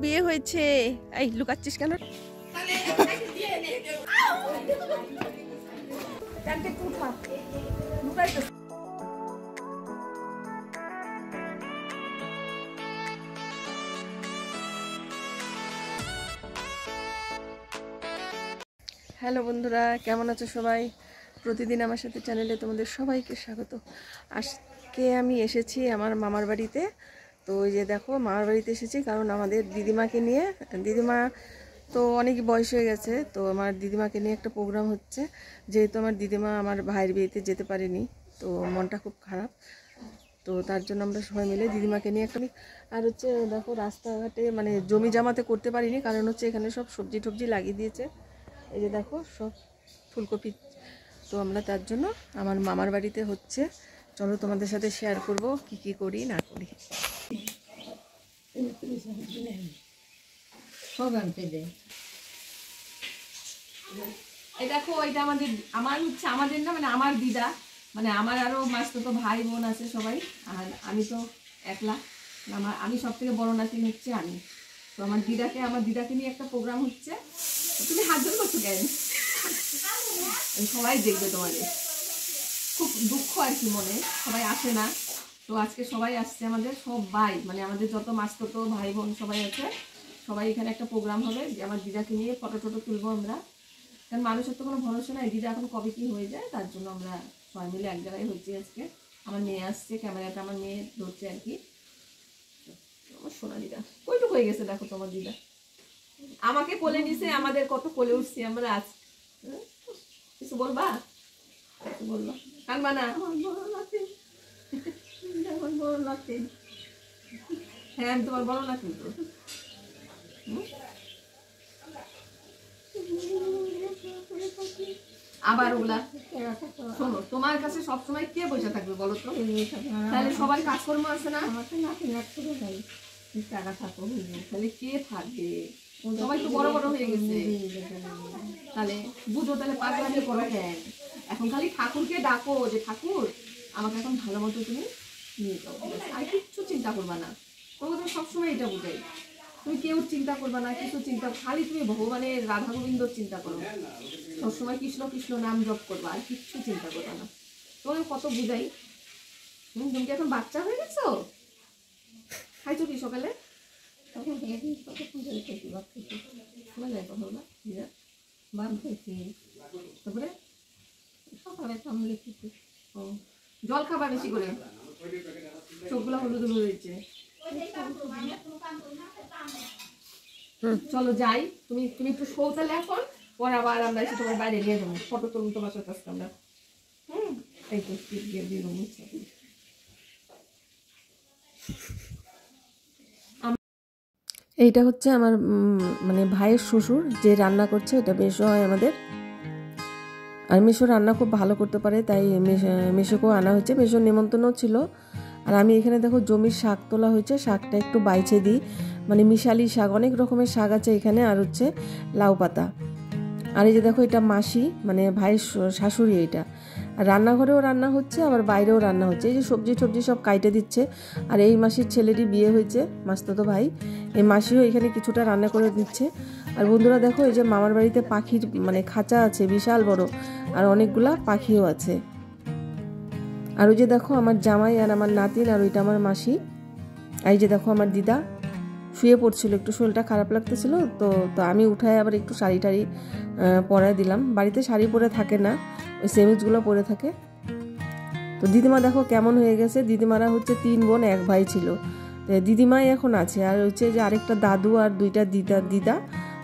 বিয়ে হয়েছে। এই লুকাচ্ছিস কেন? হ্যালো বন্ধুরা, কেমন আছো সবাই? প্রতিদিন আমার সাথে চ্যানেলে তোমাদের সবাইকে স্বাগত। আজকে আমি এসেছি আমার মামার বাড়িতে। তো ওই যে দেখো, মামার বাড়িতে এসেছি কারণ আমাদের দিদিমাকে নিয়ে, দিদিমা তো অনেক বয়স হয়ে গেছে, তো আমার দিদিমাকে নিয়ে একটা প্রোগ্রাম হচ্ছে। যেহেতু আমার দিদিমা আমার ভাইয়ের বিয়েতে যেতে পারেনি, তো মনটা খুব খারাপ। তো তার জন্য আমরা সবাই মিলে দিদিমাকে নিয়ে একটা, আর হচ্ছে দেখো রাস্তাঘাটে মানে জমি জামাতে করতে পারিনি, কারণ হচ্ছে এখানে সব সবজি টবজি লাগিয়ে দিয়েছে। এই যে দেখো সব ফুলকপি। তো আমরা তার জন্য আমার মামার বাড়িতে হচ্ছে। চলো তোমাদের সাথে শেয়ার করব কি কি করি না করি। এই দেখো, এটা আমার হচ্ছে আমাদের না, মানে আমার দিদা, মানে আমার আরো মাসতো ভাই বোন আছে সবাই, আর আমি তো একলা। আমি সব থেকে বড় নাতি হচ্ছে আমি। তো আমার দিদাকে নিয়ে একটা প্রোগ্রাম হচ্ছে। তুমি হাত জোর করছো কেন? সবাই দেখবে তোমাদের, খুব দুঃখ আর কি মনে, সবাই আসে না। তো আজকে সবাই আসছে, আমাদের সবাই, মানে আমাদের যত মাসতো ভাই বোন সবাই আছে। সবাই এখানে একটা প্রোগ্রাম হবে যে আমার দিদাকে নিয়ে ফটো টটো তুলবো আমরা। কারণ মানুষের তো কোনো ভরসা নাই, দিদা এখন কবে কি হয়ে যায়, তার জন্য আমরা সবাই মিলে এক জায়গায় হচ্ছে আজকে। আমার মেয়ে আসছে, ক্যামেরাটা আমার মেয়ে ধরছে আর কি। আমার সোনা দিদা কইটুক হয়ে গেছে, দেখো তোমার দিদা আমাকে কোলে নিছে, আমাদের কত কোলে উঠছি আমরা আজ। কিছু বলবা? কিছু বলবা? কানবা না? হ্যাঁ, আমি তোমার বড় না কিন্তু। আবার ওগুলা শোনো, তোমার কাছে সবসময় কে বসে থাকবে বলো তো? তাহলে সবাই কাজকর্ম আছে না, টাকা থাকো, তাহলে কে থাকবে? সবাই তো বড় বড় হয়ে গেছে। তাহলে বুঝো, তাহলে পাগলামি করো কেন? এখন খালি ঠাকুরকে ডাকো যে ঠাকুর আমাকে এখন ভালো মতো তুমি নিয়ে যাও, আর কিচ্ছু চিন্তা করবা না। তোমাকে তো সবসময় এটা বুঝাই, তুমি কেউ চিন্তা করবা না, কিছু চিন্তা, খালি তুমি ভগবানের রাধা গোবিন্দর চিন্তা করো, সবসময় কৃষ্ণ কৃষ্ণ নাম জপ করবা, আর কিচ্ছু চিন্তা করবা না। তোমাকে কত বুঝাই। তুমি কি এখন বাচ্চা হয়ে গেছো? খাইছো কি সকালে? তারপরে জল খাবা বেশি করে, চোখগুলো হলুদ হলুদ হয়েছে। চলো যাই, তুমি একটু শো তাহলে এখন, পরে আবার আমরা এসে তোমার বাইরে নিয়ে যাবো, ফটো তুলুন তোমার সাথে আমরা। এই তো দিয়ে দেবো। এইটা হচ্ছে আমার মানে ভাইয়ের শ্বশুর যে রান্না করছে, এটা মেশো হয় আমাদের। আর মেশো রান্না খুব ভালো করতে পারে, তাই মেশোকেও আনা হয়েছে, মেশোর নেমন্তন্নও ছিল। আর আমি এখানে দেখো জমির শাক তোলা হয়েছে, শাকটা একটু বাইছে দিই, মানে মিশালি শাক, অনেক রকমের শাক আছে এখানে, আর হচ্ছে লাউ পাতা। আর এই যে দেখো, এটা মাসি, মানে ভাইয়ের শাশুড়ি এইটা। আর রান্নাঘরেও রান্না হচ্ছে, আবার বাইরেও রান্না হচ্ছে। এই যে সবজি টবজি সব কাইটে দিচ্ছে। আর এই মাসির ছেলেরই বিয়ে হয়েছে, মাসতো ভাই, এই মাসিও এখানে কিছুটা রান্না করে দিচ্ছে। আর বন্ধুরা দেখো, এই যে মামার বাড়িতে পাখির মানে খাঁচা আছে বিশাল বড়, আর অনেকগুলা পাখিও আছে। আর ওই যে দেখো আমার জামাই আর আমার নাতিন, আর ওইটা আমার মাসি। এই যে দেখো আমার দিদা শুয়ে পড়ছিল, একটু শরীরটা খারাপ লাগতেছিল, তো আমি উঠায় আবার একটু শাড়ি টাড়ি পরায় দিলাম। বাড়িতে শাড়ি পরে থাকে না, ওই সেমিজগুলো পরে থাকে। তো দিদিমা দেখো কেমন হয়ে গেছে। দিদিমারা হচ্ছে 3 বোন 1 ভাই ছিল, দিদিমাই এখন আছে। আর হচ্ছে যে আরেকটা দাদু আর 2টা দিদা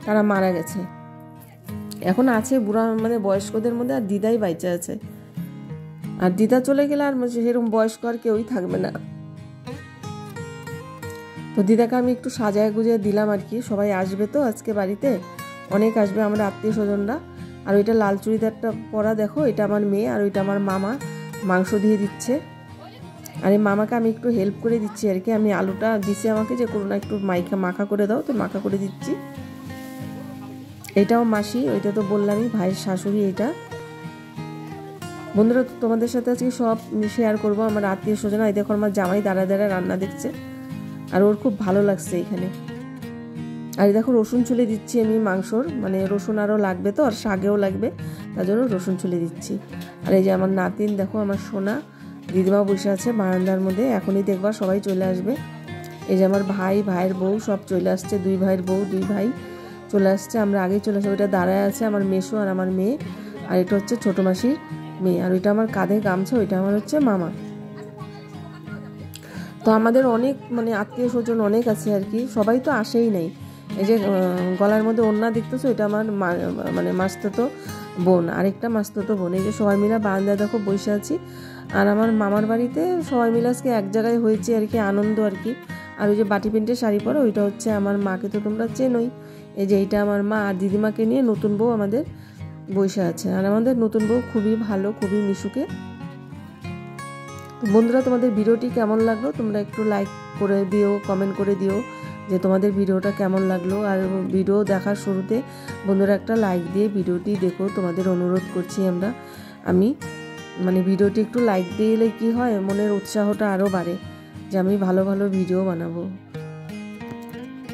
তারা মারা গেছে। এখন আছে বুড়া, মানে বয়স্কদের মধ্যে আর দিদাই বাইচা আছে। আর দিদা চলে গেলে আর সেরকম বয়স্ক আর কেউই থাকবে না। তো দিদাকে আমি একটু সাজায় গুজিয়ে দিলাম আর কি, সবাই আসবে তো আজকে বাড়িতে, অনেক আসবে আমরা আত্মীয় স্বজনরা। আর ওইটা লাল চুড়িদারটা পরা দেখো, এটা আমার মেয়ে, আর ওইটা আমার মামা মাংস দিয়ে দিচ্ছে। আর এই মামাকে আমি একটু হেল্প করে দিচ্ছি আর কি, আমি আলুটা দিচ্ছি আমাকে যে করোনা একটু মাখা করে দাও, তো মাখা করে দিচ্ছি। এটাও মাসি, ওইটা তো বললামই ভাইয়ের শাশুড়ি এটা। বন্ধুরা তোমাদের সাথে আজকে সব শেয়ার করবো, আমার আত্মীয় স্বজন। এই দেখো আমার জামাই দাঁড়া রান্না দেখছে, আর ওর খুব ভালো লাগছে এখানে। আর দেখো রসুন ছুলে দিচ্ছি আমি মাংসর, মানে রসুন আরও লাগবে তো, আর শাকেও লাগবে, তার জন্য রসুন ছুলে দিচ্ছি। আর এই যে আমার নাতিন দেখো, আমার সোনা দিদিমা বসে আছে বারান্দার মধ্যে, এখনই দেখবা সবাই চলে আসবে। এই যে আমার ভাইয়ের বউ সব চলে আসছে, 2 ভাইয়ের বউ 2 ভাই চলে আসছে, আমরা আগেই চলে আসবো। ওইটা দাঁড়ায় আছে আমার মেসো আর আমার মেয়ে, আর এটা হচ্ছে ছোটো মাসির মেয়ে, আর ওইটা আমার কাঁধে গামছা, ওইটা আমার হচ্ছে মামা। তো আমাদের অনেক মানে আত্মীয় স্বজন অনেক আছে আর কি, সবাই তো আসেই নাই। এই যে গলার মধ্যে ওড়না দেখতেছো, এটা আমার মানে মাস্তুতো বোন, আরেকটা মাস্তুতো বোন। এই যে সবাই মিলে বারান্দায় দেখো বসে আছি। আর আমার মামার বাড়িতে সবাই মিলে আজকে এক জায়গায় হয়েছে আর কি, আনন্দ আর কি। আর ওই যে বাটি প্রিন্টের শাড়ি পরে, ওইটা হচ্ছে আমার মাকে তো তোমরা চেনোই। এই যে এইটা আমার মা, আর দিদিমাকে নিয়ে নতুন বউ আমাদের বসে আছে। আর আমাদের নতুন বউ খুবই ভালো, খুবই মিশুকে। বন্ধুরা, তোমাদের ভিডিওটি কেমন লাগলো তোমরা একটু লাইক করে দিও, কমেন্ট করে দিও যে তোমাদের ভিডিওটা কেমন লাগলো। আর ভিডিও দেখার শুরুতে বন্ধুরা একটা লাইক দিয়ে ভিডিওটি দেখো, তোমাদের অনুরোধ করছি আমি মানে ভিডিওটি একটু লাইক দিলে কি হয়, মনের উৎসাহটা আরও বাড়ে যে আমি ভালো ভালো ভিডিও বানাবো।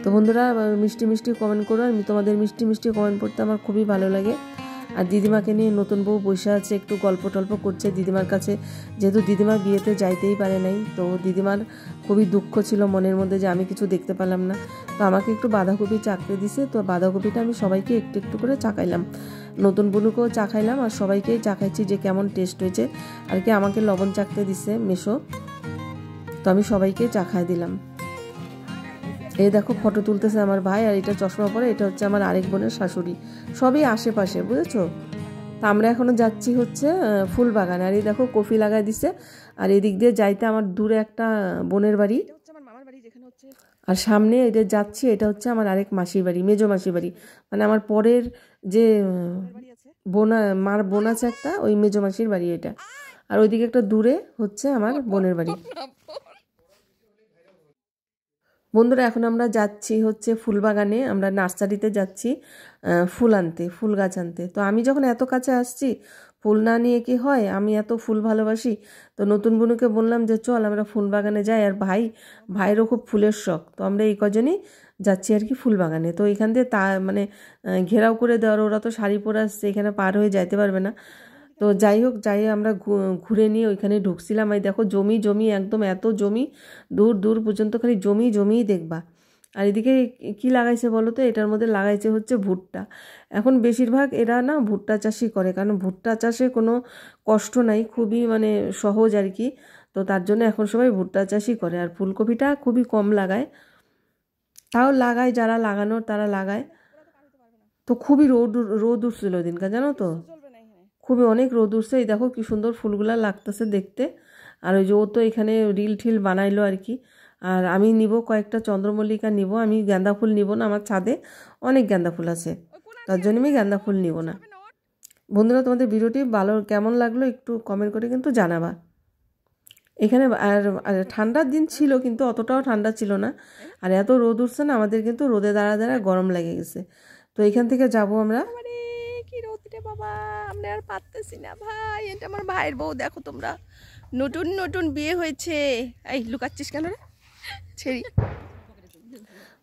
তো বন্ধুরা মিষ্টি মিষ্টি কমেন্ট করো, আমি তোমাদের মিষ্টি মিষ্টি কমেন্ট পড়তে আমার খুবই ভালো লাগে। আর দিদিমাকে নিয়ে নতুন বউ বসে আছে, একটু গল্প টল্প করছে দিদিমার কাছে, যেহেতু দিদিমা বিয়েতে যাইতেই পারে নাই। তো দিদিমার খুবই দুঃখ ছিল মনের মধ্যে যে আমি কিছু দেখতে পেলাম না। তো আমাকে একটু বাঁধাকপি চাকতে দিছে, তো বাঁধাকপিটা আমি সবাইকে একটু একটু করে চাকাইলাম, নতুন বুনুকেও চাখাইলাম আর সবাইকেই চাখাইছি যে কেমন টেস্ট হয়েছে আর কি। আমাকে লবণ চাকতে দিছে মেশো, তো আমি সবাইকে চাখাই দিলাম। এই দেখো ফটো তুলতেছে আমার ভাই, আর এটা চশমা পরে, এটা হচ্ছে আমার আরেক বোনের শাশুড়ি, সবই আশেপাশে, বুঝেছো। তা আমরা এখনো যাচ্ছি হচ্ছে ফুল বাগানে। আর এই দেখো কফি লাগাই দিছে, আর এদিক দিয়ে যাইতে আমার দূরে একটা বোনের বাড়ি, আর সামনে এটা যাচ্ছি, এটা হচ্ছে আমার আরেক মাসির বাড়ি, মেজো মাসির বাড়ি, মানে আমার পরের যে মার বোন আছে একটা, ওই মেজো মাসির বাড়ি এটা। আর ওইদিকে একটা দূরে হচ্ছে আমার বোনের বাড়ি। বন্ধুরা এখন আমরা যাচ্ছি হচ্ছে ফুল বাগানে, আমরা নার্সারিতে যাচ্ছি ফুল আনতে, ফুল গাছ আনতে। তো আমি যখন এত কাছে আসছি, ফুল না নিয়ে কি হয়, আমি এত ফুল ভালোবাসি। তো নতুন বোনকে বললাম যে চল আমরা ফুল বাগানে যাই, আর ভাইয়েরও খুব ফুলের শখ, তো আমরা এই কজনই যাচ্ছি আর কি ফুল বাগানে। তো এখান দিয়ে মানে ঘেরাও করে দেওয়ার, ওরা তো শাড়ি পরে আসছে, এখানে পার হয়ে যাইতে পারবে না। তো যাই হোক, আমরা ঘুরে নিয়ে ওইখানে ঢুকছিলাম। এই দেখো জমি একদম, এত জমি, দূর দূর পর্যন্ত খালি জমিই দেখবা। আর এদিকে কি লাগাইছে বলো তো, এটার মধ্যে লাগাইছে হচ্ছে ভুট্টা। এখন বেশিরভাগ এরা না ভুট্টা চাষই করে, কারণ ভুট্টা চাষে কোনো কষ্ট নাই, খুবই মানে সহজ আর কি। তো তার জন্য এখন সবাই ভুট্টা চাষই করে। আর ফুলকপিটা খুবই কম লাগায়, তাও লাগায় যারা লাগানোর তারা লাগায়। তো খুবই রোদ উঠছিল দিনকার, জানো তো, খুবই অনেক রোদ উঠছে। এই দেখো কি সুন্দর ফুলগুলা লাগতেছে দেখতে। আর ওই যে ও তো এখানে রিল ঠিল বানাইলো আর কি। আর আমি নিব কয়েকটা চন্দ্রমল্লিকা নিব, আমি গাঁদা ফুল নিব না, আমার ছাদে অনেক গাঁদা ফুল আছে, তার জন্য আমি গাঁদা ফুল নিব না। বন্ধুরা, তোমাদের ভিডিওটি ভালো কেমন লাগলো একটু কমেন্ট করে কিন্তু জানাবা। এখানে আর ঠান্ডার দিন ছিল, কিন্তু অতটাও ঠান্ডা ছিল না। আর এত রোদ উঠছে না, আমাদের কিন্তু রোদে দাঁড়া গরম লেগে গেছে। তো এখান থেকে যাব আমরা। কি রোদে বাবা, আমরা আর পারতেছি না ভাই। এটা আমার ভাইয়ের বউ, দেখো তোমরা, নতুন বিয়ে হয়েছে। এই লুকাচ্ছিস কেন রে, ছেড়ি।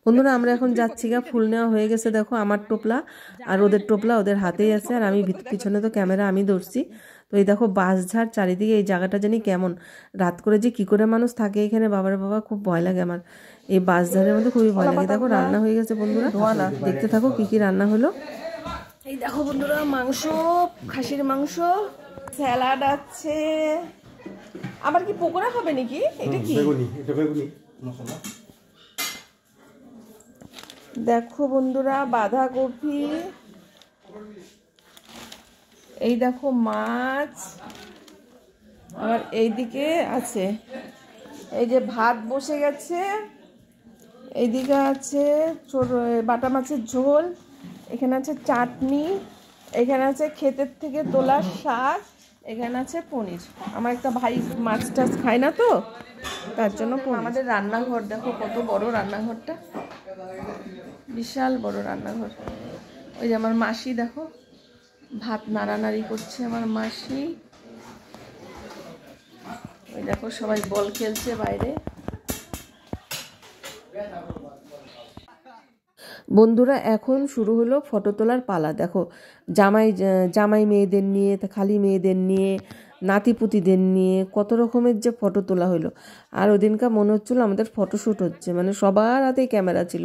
বন্ধুরা আমরা এখন যাচ্ছি গা, ফুল নেওয়া হয়ে গেছে। দেখো আমার টোপলা আর ওদের টোপলা ওদের হাতেই আছে, আর আমি পিছনে তো ক্যামেরা আমি ধরছি। তো এই দেখো বাঁশঝাড় চারিদিকে, এই জায়গাটা জানি কেমন, রাত করে যে কি করে মানুষ থাকে এখানে, বাবা খুব ভয় লাগে আমার এই বাঁশঝাড়ের মধ্যে, খুবই ভয় লাগে। দেখো রান্না হয়ে গেছে বন্ধুরা, দেখতে থাকো কি রান্না হলো। এই দেখো বন্ধুরা, মাংস, খাসির মাংস, স্যালাড আছে, আবার কি পকোড়া হবে নাকি? এটা কি বেগুনি মশলা। দেখো বন্ধুরা বাঁধাকপি, এই দেখো মাছ, আর এইদিকে আছে এই যে ভাত বসে গেছে, এইদিকে আছে বাটা মাছের ঝোল, এখানে আছে চাটনি, এখানে আছে ক্ষেতের থেকে তোলা শাক, এখানে আছে পনির। আমার একটা ভাই মাছ টাছ খায় না, তো তার জন্য। আমাদের রান্নাঘর দেখো কত বড়, রান্নাঘরটা বিশাল বড় রান্নাঘর। ওই যে আমার মাসি দেখো ভাত নাড়ানাড়ি করছে, আমার মাসি। ওই দেখো সবাই বল খেলছে বাইরে। বন্ধুরা এখন শুরু হলো ফটো তোলার পালা। দেখো জামাই মেয়েদের নিয়ে, খালি মেয়েদের নিয়ে, নাতিপুতিদের নিয়ে কত রকমের যে ফটো তোলা হলো। আর ওদিনকার মনে হচ্ছিলো আমাদের ফটোশ্যুট হচ্ছে, মানে সবার হাতেই ক্যামেরা ছিল।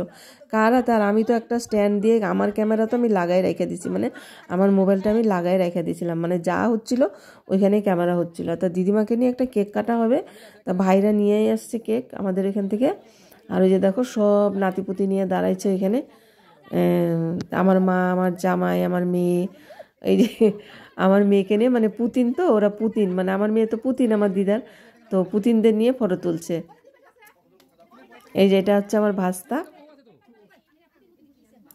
কার হাতে? আর আমি তো একটা স্ট্যান্ড দিয়ে আমার ক্যামেরা তো আমি লাগাই রেখে দিয়েছি, মানে আমার মোবাইলটা আমি লাগাই রেখে দিয়েছিলাম, মানে যা হচ্ছিলো ওইখানে ক্যামেরা হচ্ছিলো। তা দিদিমাকে নিয়ে একটা কেক কাটা হবে, তা ভাইরা নিয়েই আসছে কেক আমাদের এখান থেকে। আর ওই যে দেখো সব নাতিপুতি নিয়ে দাঁড়াইছে এখানে, আমার মা, আমার জামাই, আমার মেয়ে। এই যে আমার মেয়েকে নিয়ে, মানে পুতিন, তো ওরা পুতিন, মানে আমার মেয়ে তো পুতিন আমার দিদার, তো পুতিনদের নিয়ে ফটো তুলছে। এই যে এটা হচ্ছে আমার ভাস্তা।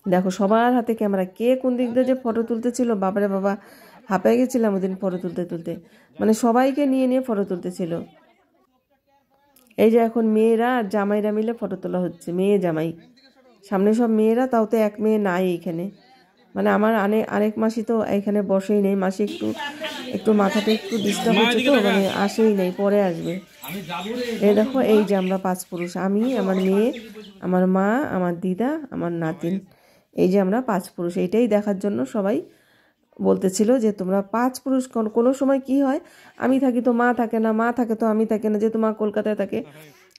দেখো সবার হাতে ক্যামেরা, কে কোন দিক দিয়ে যে ফটো তুলতেছিল, বাবারে বাবা, হাঁপায় গেছিলাম ওদিন ফটো তুলতে, মানে সবাইকে নিয়ে নিয়ে ফটো তুলতেছিল। এই যে এখন মেয়েরা আর জামাইরা মিলে ফটো তোলা হচ্ছে, মেয়ে জামাই সামনে সব মেয়েরা, তাও তো এক মেয়ে নাই এইখানে, মানে আমার আরেক মাসি তো এখানে বসেই নেই, মাসি একটু একটু মাথাটা একটু ডিস্টার্ব হচ্ছে, তো মানে আসেই নেই, পরে আসবে। এই দেখো এই যে আমরা 5 পুরুষ, আমি, আমার মেয়ে, আমার মা, আমার দিদা, আমার নাতিন, এই যে আমরা 5 পুরুষ। এইটাই দেখার জন্য সবাই বলতেছিল যে তোমরা 5 পুরুষ। কোনো সময় কি হয়, আমি থাকি তো মা থাকে না, মা থাকে তো আমি থাকে না, যেহেতু মা কলকাতায় থাকে,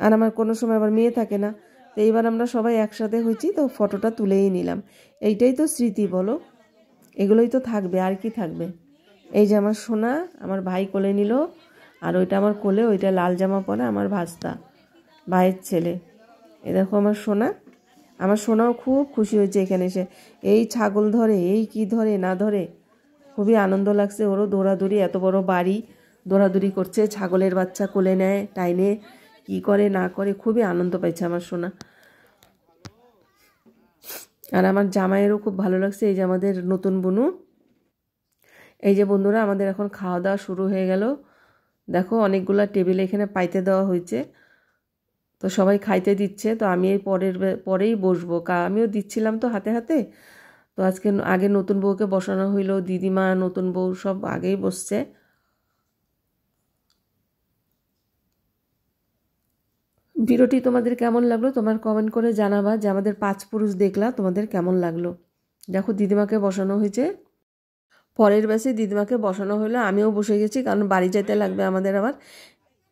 আর আমার কোনো সময় আবার মেয়ে থাকে না। তো এইবার আমরা সবাই একসাথে হয়েছি, তো ফটোটা তুলেই নিলাম। এইটাই তো স্মৃতি, বলো, এগুলোই তো থাকবে, আর কি থাকবে। এই যে আমার সোনা, আমার ভাই কোলে নিল, আর ওইটা আমার কোলে, ওইটা লাল জামা পরা আমার ভাস্তা, ভাইয়ের ছেলে। এ দেখো আমার সোনা, আমার সোনাও খুব খুশি হয়েছে এখানে এসে। এই ছাগল ধরে, এই কি ধরে না ধরে, খুবই আনন্দ লাগছে। ওরও দৌড়াদৌড়ি, এত বড় বাড়ি, দৌড়াদৌড়ি করছে, ছাগলের বাচ্চা কোলে নেয়, টাইনে কি করে না করে, খুবই আনন্দ পাইছে আমার সোনা। আর আমার জামাইয়েরও খুব ভালো লাগছে, এই যে আমাদের নতুন বুনু। এই যে বন্ধুরা আমাদের এখন খাওয়া দাওয়া শুরু হয়ে গেল। দেখো অনেকগুলা টেবিল এখানে পাইতে দেওয়া হয়েছে, তো সবাই খাইতে দিচ্ছে। তো আমি এই পরেই বসবো, আমিও দিচ্ছিলাম তো হাতে হাতে। তো আগে নতুন বউকে বসানো হইলো, দিদিমা, নতুন বউ সব আগেই বসছে। ভিডিওটি তোমাদের কেমন লাগলো তোমার কমেন্ট করে জানাবা, যে আমাদের 5 পুরুষ দেখলা তোমাদের কেমন লাগলো। দেখো দিদিমাকে বসানো হয়েছে, পরের ব্যাচে দিদিমাকে বসানো হলো, আমিও বসে গেছি, কারণ বাড়ি যেতে লাগবে আমাদের আবার।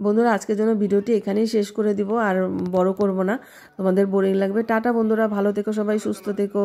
বন্ধুরা আজকের জন্য ভিডিওটি এখানেই শেষ করে দিব, আর বড় করব না, তোমাদের বোরিং লাগবে। টাটা বন্ধুরা, ভালো থেকো সবাই, সুস্থ থেকো।